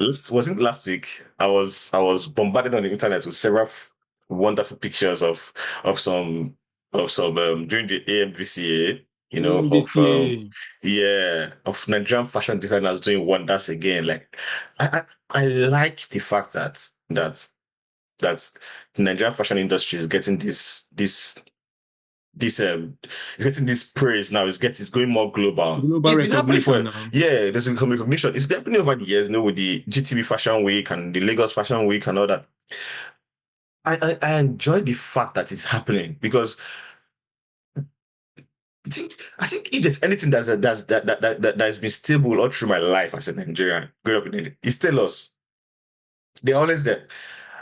wasn't last week. I was bombarded on the internet with several wonderful pictures of some during the AMVCA, AMVCA. of Nigerian fashion designers doing wonders again. Like I like the fact that the Nigerian fashion industry is getting this it's getting this praise now. It's going more global. Global It's been happening recognition for now. there's a recognition. It's been happening over the years, with the GTB Fashion Week and the Lagos Fashion Week and all that. I enjoy the fact that it's happening because I think if there's anything that has been stable all through my life as a Nigerian growing up in India, it's tailors. They're always there.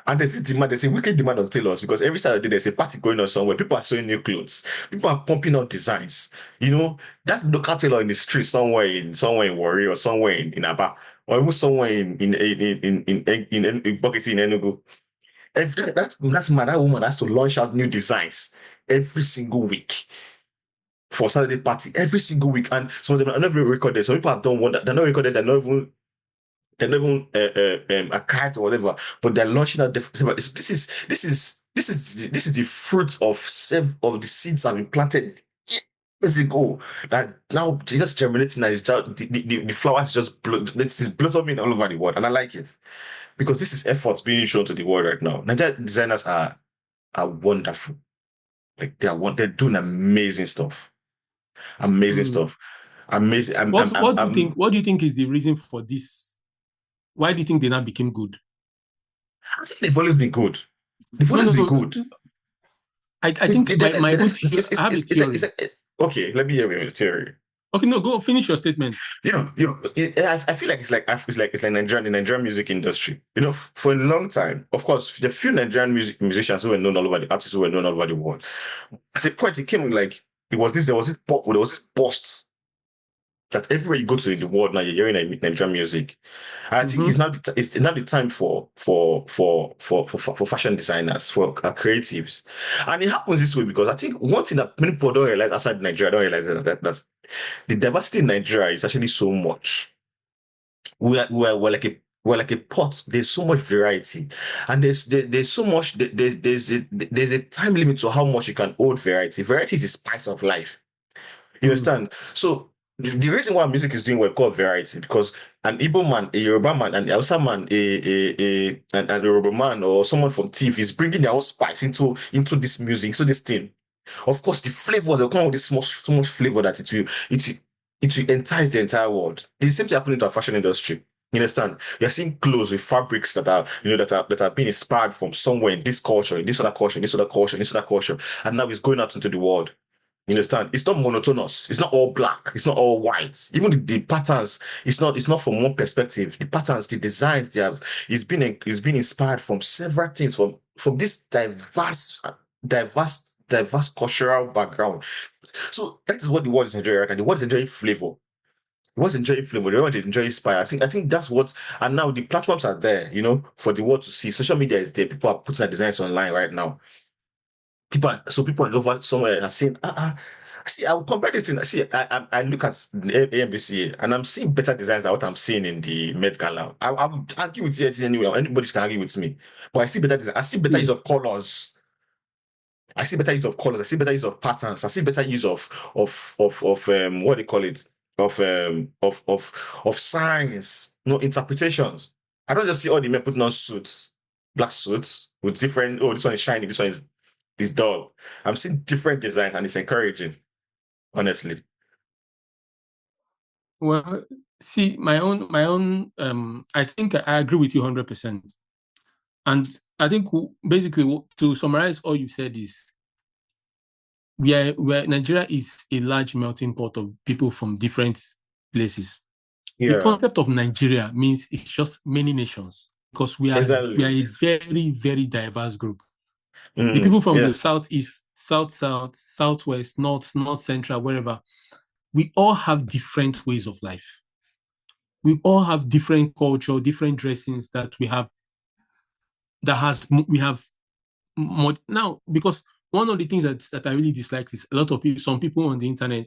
And there's a wicked demand on tailors because every Saturday there's a party going on somewhere. People are sewing new clothes. People are pumping out designs. That's local tailor in the street somewhere in Warri or somewhere in Aba or even somewhere in Bokiti in Enugu. That's mad. That woman has to launch out new designs every single week for Saturday party every single week, and some of them are not even recorded. Some people have done one that they're not recorded. They're not even archived or whatever, but they're launching out different. This is the fruit of the seeds that have been planted years ago. That now just germinating and it's just, the flowers this is blossoming all over the world, and I like it because this is efforts being shown to the world right now. Nigerian designers are wonderful. Like they're doing amazing stuff. Amazing Hmm. stuff. Amazing. What do you think? What do you think is the reason for this? Why do you think they now became good? I think they've always been good. They've No, always no, been no. good. I It's, think it, my own it's, I have a it's theory. okay, let me hear your theory. Okay, no, go finish your statement. I feel like it's like the Nigerian music industry. For a long time, of course, the few Nigerian musicians who were known all over the artists who were known all over the world. At a point, it came like there was this burst that everywhere you go to in the world now, you're hearing Nigerian music. And I think Mm-hmm. it's now the time for fashion designers, for creatives. And it happens this way because I think one thing that many people don't realize outside Nigeria, don't realize that the diversity in Nigeria is actually so much. We're like a pot. There's so much variety, and there's so much. There's a time limit to how much you can hold variety. Variety is the spice of life. You Mm. understand? So the reason why music is doing well called variety because an Igbo man, a Yoruba man, an Hausa man, a Yoruba man, or someone from TIFF is bringing their own spice into this music, into this thing. Of course, the flavors will come with this so much flavor that it will entice the entire world. The same thing happening to our fashion industry. You understand? You're seeing clothes with fabrics that are being inspired from somewhere in this culture, in this other culture, in this other culture, in this other culture, and now it's going out into the world. You understand? It's not monotonous. It's not all black. It's not all white. Even the patterns, it's not from one perspective. The patterns, the designs, they have it's been inspired from several things from this diverse cultural background. So that is what the world is enjoying right now. The world is enjoying flavor. The world is enjoying flavor. The world is enjoying inspire. I think that's what. And now the platforms are there. For the world to see. Social media is there. People are putting their designs online right now. People over somewhere are saying, see, I will compare this thing. See, I look at the AMVCA and I'm seeing better designs than what I'm seeing in the Met Gala. I would argue with you anyway. Anybody can argue with me, but I see better design. I see better use Mm. of colors. I see better use of colors. I see better use of patterns. I see better use of what do you call it, of signs, no interpretations. I don't just see all the men putting on suits, black suits with different. Oh, this one is shiny. This one is dull. I'm seeing different designs, and it's encouraging. Honestly, Well, see, I think I agree with you 100%. And I think basically to summarize all you said is Nigeria is a large melting pot of people from different places. The yeah, concept of Nigeria means it's just many nations because we are exactly. a very, very diverse group. The people from Yeah, the southeast, south, southwest, north central, wherever, we all have different ways of life. We all have different culture, different dressings that we have more now because one of the things that I really dislike is a lot of people, some people on the internet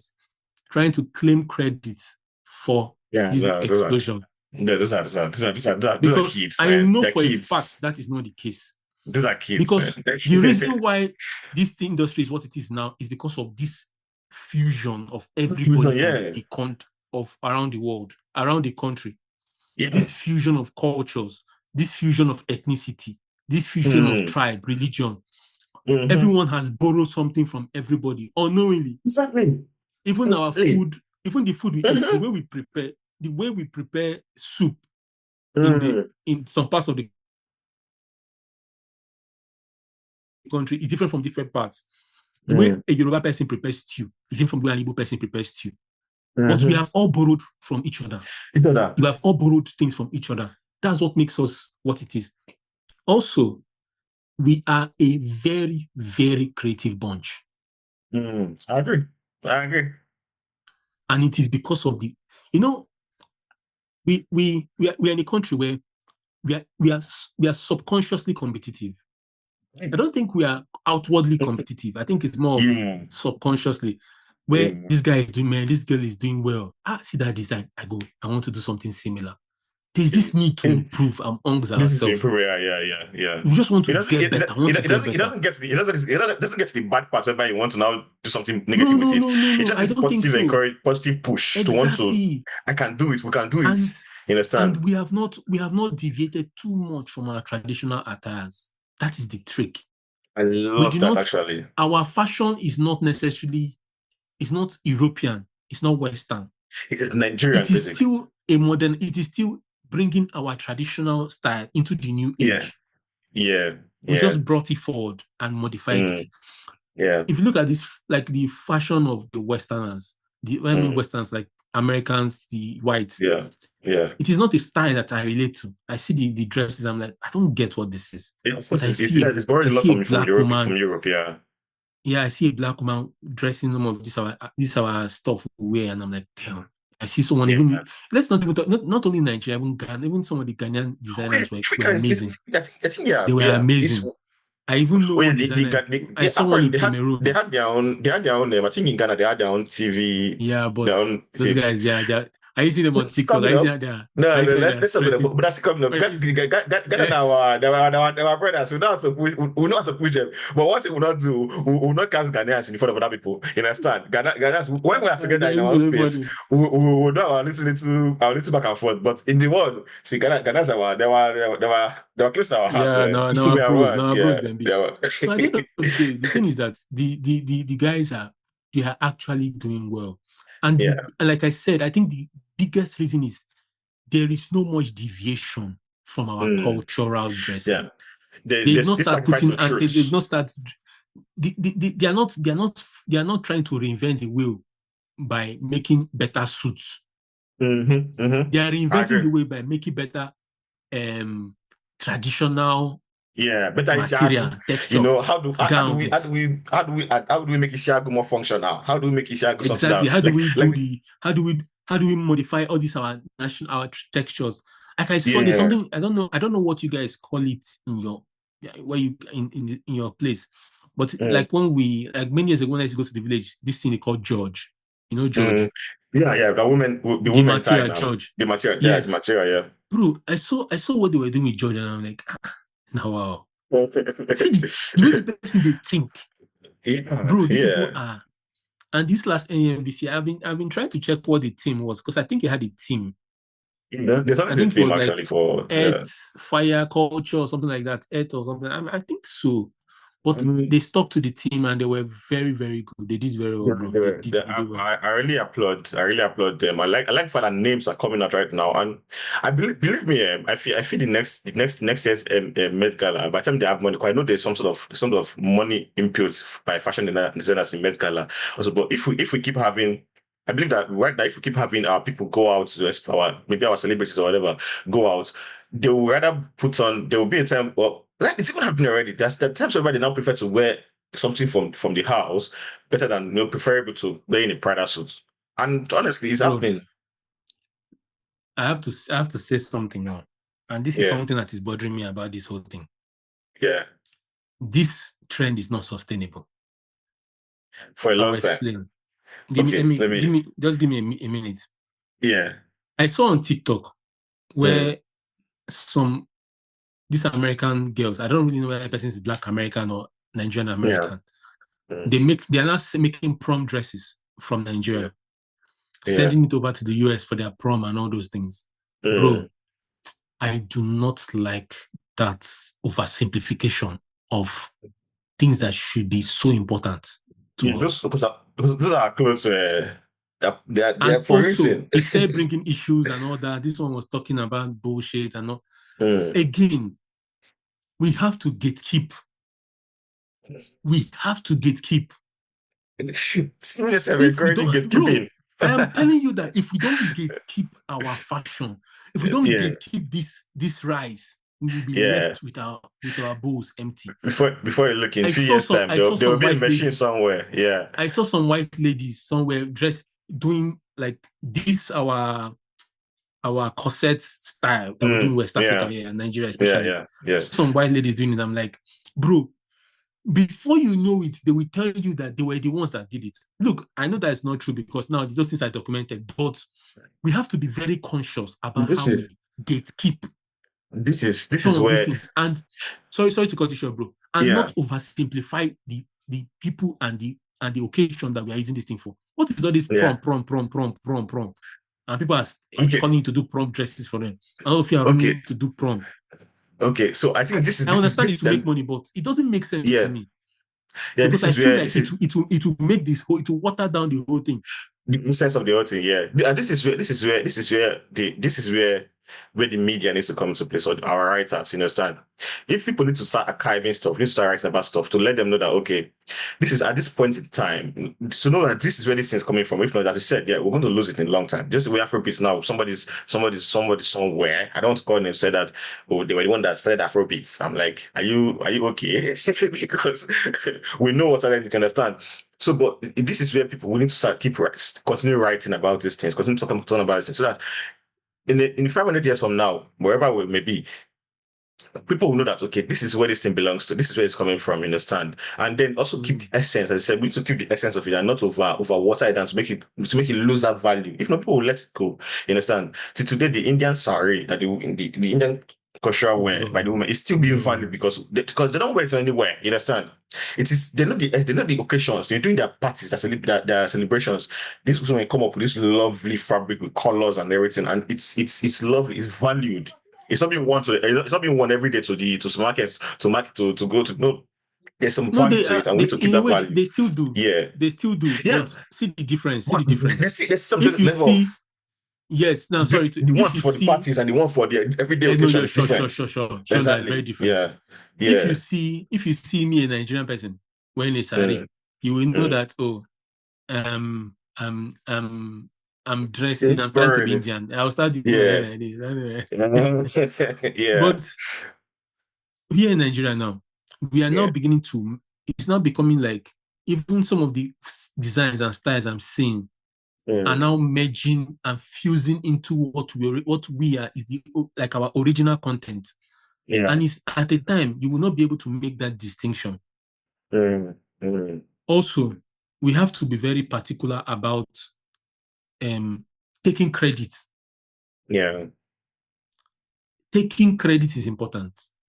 trying to claim credit for yeah. this No, those are explosion. Yeah, those are Because kids, I man. know They're for a fact kids. that is not the case. These are kids, man. Because the reason why this industry is what it is now is because of this fusion of everybody from Yeah. the of around the world, around the country. Yeah. This fusion of cultures, this fusion of ethnicity, this fusion of Mm. tribe, religion. Mm-hmm. Everyone has borrowed something from everybody unknowingly. Exactly. Even our Exactly. food, even the food we eat, Mm-hmm. the way we prepare soup Mm. in some parts of the country is different from different parts. The way Mm. a Yoruba person prepares stew is different from the way an Igbo person prepares stew. But we Mm-hmm. have all borrowed from each other. You know that. You have all borrowed things from each other. That's what makes us what it is. Also, we are a very, very creative bunch. I agree. I agree. And it is because of you know, we are in a country where we are subconsciously competitive. I don't think we are outwardly competitive. I think it's more of Yeah. subconsciously, where Mm. this guy is doing well, this girl is doing well. I see that design. I want to do something similar. There's this need to It, improve amongst this is to ourselves. improve. Yeah. We just want to It doesn't. get better. Want to get It better. doesn't get to the. It doesn't get to the bad part whereby you want to now do something No, negative with no, it. no, no, It no. just I gives don't think positive so. encourage, positive push to want to. Exactly. I can do it. We can do it. And You understand? we have not deviated too much from our traditional attires. That is the trick. I We love do that not. actually. Our fashion is not necessarily. It's not European. It's not Western. It's Nigerian, It is basically. still a modern. It is still bringing our traditional style into the new Yeah. age. Yeah. We Yeah. just brought it forward and modified it. Mm, yeah. If you look at this, like the fashion of the Westerners, I mean Mm, Westerners like Americans, the whites, yeah. Yeah. it is not a style that I relate to. I see the dresses, I'm like, I don't get what this is. Yeah, of But course, it's borrowing I a lot see a from black Europe. woman. From Europe, yeah. Yeah, I see a black woman dressing some of this our stuff we wear, and I'm like, damn. I see someone Yeah. even let's not even talk, not only Nigeria, even Ghana, even some of the Ghanaian Oh, yeah. designers were Africa amazing. I think yeah, They were yeah. It's amazing. I even know oh yeah, one designer. I saw one apparently in Cameroon. they had their own I think in Ghana they had their own TV, Yeah, but their own those see. guys, they're I used to see them on That's TikTok. I coming used to up. see their I No, used no, to see their let's not go there. dressing. But that's coming up. Wait, Ghana eh, now, they were brothers. We know how to push them. But what we will not do, we will not cast Ghanaians in front of other people. You understand? Ghanaians, when we are together in our own space, everybody. we will know our little back and forth. But in the world, see, Ghanaians are, they were close to our hearts, Yeah, man. no, We are one. no, bros Yeah, them they be. are. So at the end of the day, the thing is that the guys they are actually doing well. And Yeah. like I said, I think the biggest reason is there is no much deviation from our Mm, cultural dressing. yeah. They, They've there's not this start sacrifice putting for and they've truth. not start they are not trying to reinvent the wheel by making better suits. Mm-hmm. They are I reinventing agree. the way by making better um traditional Yeah, better material, Ishagu. You texture, know, gowns. how do we make Ishagu more functional? How do we make Ishagu something Exactly. that How do we do like the how do we modify all these our national our textures? Like I saw there's yeah. something I don't know what you guys call it in your where you in your place. But Mm, like when we like many years ago when I used to go to the village, this thing they call George. You know mm. George? Yeah, the The women tie material now. George. The Yes. material, Bro, I saw what they were doing with George and I'm like, now wow. yeah. See the way the person they think. Yeah, Bro, these people yeah. are and this last AMVCA, I've been trying to check what the team was because I think it had a team. There's I always a think it theme was actually like for Earth, Fire, Culture, or something like that. Earth or something. I think so. But um, they stuck to the team and they were very, very good. They did very well, yeah, bro. They did really well. I really applaud. I really applaud them. I like the fact that names are coming out right now, and I believe me. I feel next year's Met Gala. By the time they have money, 'cause I know there's some sort of money input by fashion designers in Met Gala. Also, but if we keep having, I believe that right now if we keep having our people go out to our maybe our celebrities or whatever go out, they will rather put on. There will be a time. Well, like it's even happening already. That's the times where they now prefer to wear something from the house better than preferable to wearing a Prada suit. And honestly, it's Bro, happening. I have to say something now. And this is Yeah, something that is bothering me about this whole thing. yeah, This trend is not sustainable. for a I'll long time. explain. Okay, let me. Just give me a minute. Yeah, I saw on TikTok where some these American girls, I don't really know whether the person is Black American or Nigerian Yeah. American. Mm. They are now making prom dresses from Mm. Nigeria, Yeah. sending it over to the US for their prom and all those things. Mm. Bro, I do not like that oversimplification of things that should be so important Yeah, to those us. because those are clothes. They're And for a also, reason. it started bringing issues and all that. This one was talking about bullshit and all. Mm. Again, we have to gatekeep. We have to gatekeep. It's not just If we encouraging don't, bro, gatekeeping. I am telling you that if we don't gatekeep our fashion, if we don't Yeah, gatekeep this rise, we will be yeah. left with our bowls empty. Before you look in a I few saw years some time, I saw there will some be a white machine ladies. somewhere. Yeah. I saw some white ladies somewhere dressed doing like this our corset style that we do in West Africa, Yeah. yeah, Nigeria Yeah. especially. Yeah. Yeah. Some white ladies doing it. I'm like, bro, before you know it, they will tell you that they were the ones that did it. Look, I know that it's not true because now those things are documented, but we have to be very conscious about This how is we gatekeep this some is of these where things. And sorry to cut you short, bro. And yeah. not oversimplify the people and the occasion that we are using this thing for. What is all this Yeah. prom? And people are Okay. calling to do prom dresses for them. I don't know if you are Okay. willing to do prom. Okay. So I think I understand it to make money, but it doesn't make sense to yeah. me Yeah, because this I is feel where like it will make it will water down the whole thing. the sense of the whole thing, yeah. And this is where the media needs to come into place, or our writers, you understand? If people need to start archiving stuff, need to start writing about stuff to let them know that okay, this is at this point in time, to know that this is where this thing is coming from. If not, as you said, yeah, we're going to lose it in a long time. Just the way Afrobeats now, somebody somewhere. I don't want to call them say that oh they were the one that started Afrobeats. I'm like, are you okay? Because we know what I need to understand. So, but this is where people we need to start continue writing about these things, continue talking about this, so that in 500 years from now, wherever we may be, people will know that okay, this is where this thing belongs to, this is where it's coming from, you understand? And then also keep the essence, as I said, we need to keep the essence of it and not over water it down to make it lose that value. If not, people will let it go. You understand? To today, the Indian sari that the Indian cultural wear by the Bro, women is still being valued because they don't wear it anywhere. You understand? It is they're not the occasions. They're doing their parties, their celebrations. These women come up with this lovely fabric with colors and everything, and it's lovely. It's valued. It's not being worn every day to markets to go to no. There's some no, value to it, and we they need to keep in a that way value. they still do, Yeah, they still do. yeah. But see the difference. See But the difference. there's some If certain you level of see, yes, now sorry to the one if you for the see, parties and the one for the everyday no, occasion yeah, is different. sure, that is very Exactly. different. Yeah. Yeah. If you see me a Nigerian person wearing a Mm, sari, you will know mm. that oh um um um I'm dressing, It's I'm trying to burn. be It's Indian. I'll start doing my hair yeah. like this. Anyway. Yeah. But here in Nigeria now, we are now Yeah. beginning to, it's now becoming like even some of the designs and styles I'm seeing are Mm, now merging and fusing into what we are is the like our original content. yeah. And it's at a time you will not be able to make that distinction. Mm, mm, Also, we have to be very particular about um, taking credit. yeah. Taking credit is important.